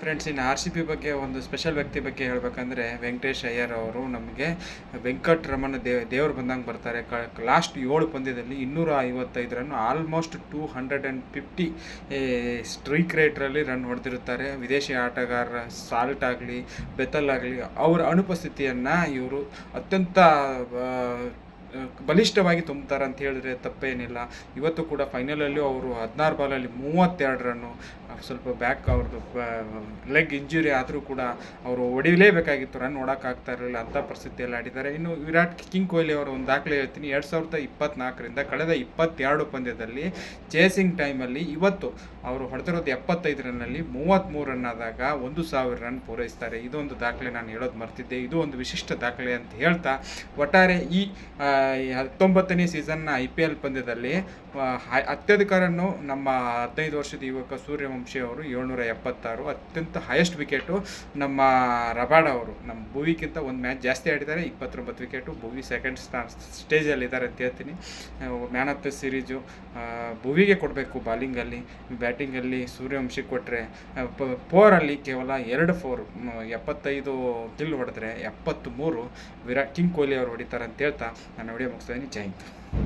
Friends, ಇನ್ನು R C B ಬಗ್ಗೆ ಒಂದು ಸ್ಪೆಷಲ್ ವ್ಯಕ್ತಿ ಬಗ್ಗೆ ಹೇಳ್ಬೇಕಂದ್ರೆ ವೆಂಕಟೇಶ್ ಅಯ್ಯರ್ ಅವರು ನಮಗೆ ವೆಂಕಟರಮಣ ದೇವರು ಬಂದಂಗೆ ಬರ್ತಾರೆ. ಲಾಸ್ಟ್ 7 ಪಂದ್ಯದಲ್ಲಿ 255 ರನ್, ಆಲ್ಮೋಸ್ಟ್ 250 ಸ್ಟ್ರೈಕ್ ರೇಟ್ರಲ್ಲಿ ರನ್ ಹೊಡೆದಿರುತ್ತಾರೆ. ವಿದೇಶಿ ಆಟಗಾರ ಸಾಲ್ಟ್ ಆಗಲಿ ಬೆತಲ್ ಆಗಲಿ ಅವರ ಅನುಪಸ್ಥಿತಿಯನ್ನು ಇವರು ಅತ್ಯಂತ ಬಲಿಷ್ಠವಾಗಿ ತುಂಬುತ್ತಾರೆ ಅಂತ ಹೇಳಿದ್ರೆ ತಪ್ಪೇನಿಲ್ಲ. ಇವತ್ತು ಕೂಡ ಫೈನಲಲ್ಲಿ ಅವರು 16 ಬಾಲಲ್ಲಿ 32 ರನ್ನು. ಸ್ವಲ್ಪ ಬ್ಯಾಕ್ ಅವ್ರದ್ದು ಲೆಗ್ ಇಂಜುರಿ ಆದರೂ ಕೂಡ ಅವರು ಹೊಡಿಲೇಬೇಕಾಗಿತ್ತು, ರನ್ ಹೊಡೋಕ್ಕಾಗ್ತಾ ಇರಲಿಲ್ಲ, ಅಂಥ ಪರಿಸ್ಥಿತಿಯಲ್ಲಿ ಆಡಿದ್ದಾರೆ. ಇನ್ನು ಕಿಂಗ್ ಕೊಹ್ಲಿ ಅವರ ಒಂದು ದಾಖಲೆ ಹೇಳ್ತೀನಿ. 2024ರಿಂದ ಕಳೆದ 22 ಪಂದ್ಯದಲ್ಲಿ ಚೇಸಿಂಗ್ ಟೈಮಲ್ಲಿ ಇವತ್ತು ಅವರು ಹೊಡೆದಿರೋದು 75 ರನ್ನಲ್ಲಿ 33 ರನ್ ಆದಾಗ 1000 ರನ್ ಪೂರೈಸ್ತಾರೆ. ಇದೊಂದು ದಾಖಲೆ ನಾನು ಹೇಳೋದು ಮರ್ತಿದ್ದೆ. ಇದು ಒಂದು ವಿಶಿಷ್ಟ ದಾಖಲೆ ಅಂತ ಹೇಳ್ತಾ, ಒಟ್ಟಾರೆ ಈ 19ನೇ ಸೀಸನ್ನ IPL ಪಂದ್ಯದಲ್ಲಿ ಅತ್ಯಧಿಕ ರನ್ನು ನಮ್ಮ 15 ವರ್ಷದ ಯುವಕ ಸೂರ್ಯವಂಶಿ ಅವರು 776, ಅತ್ಯಂತ ಹೈಯೆಸ್ಟ್ ವಿಕೆಟು ನಮ್ಮ ರಬಾಡ ಅವರು, ನಮ್ಮ ಭುವಿಗಿಂತ ಒಂದು ಮ್ಯಾಚ್ ಜಾಸ್ತಿ ಆಡಿದ್ದಾರೆ, 29 ವಿಕೆಟು. ಭುವಿ ಸೆಕೆಂಡ್ ಸ್ಟೇಜಲ್ಲಿದ್ದಾರೆ ಅಂತ ಹೇಳ್ತೀನಿ. ಮ್ಯಾನ್ ಆಫ್ ದ ಸೀರೀಸು ಭುವಿಗೆ ಕೊಡಬೇಕು ಬಾಲಿಂಗಲ್ಲಿ, ಬ್ಯಾಟಿಂಗಲ್ಲಿ ಸೂರ್ಯವಂಶಿ ಕೊಟ್ಟರೆ, ಫೋರಲ್ಲಿ ಕೇವಲ 2 4, 75 ಕಿಲ್ ಹೊಡೆದ್ರೆ 73 ಕಿಂಗ್ ಕೊಹ್ಲಿ ಅವರು ಹೊಡಿತಾರೆ ಅಂತ ಹೇಳ್ತಾ ನಾನು ವಿಡಿಯೋ ಮುಗಿಸ್ತಾ ಇದ್ದೀನಿ. ಜೈ ಹಿಂದ್.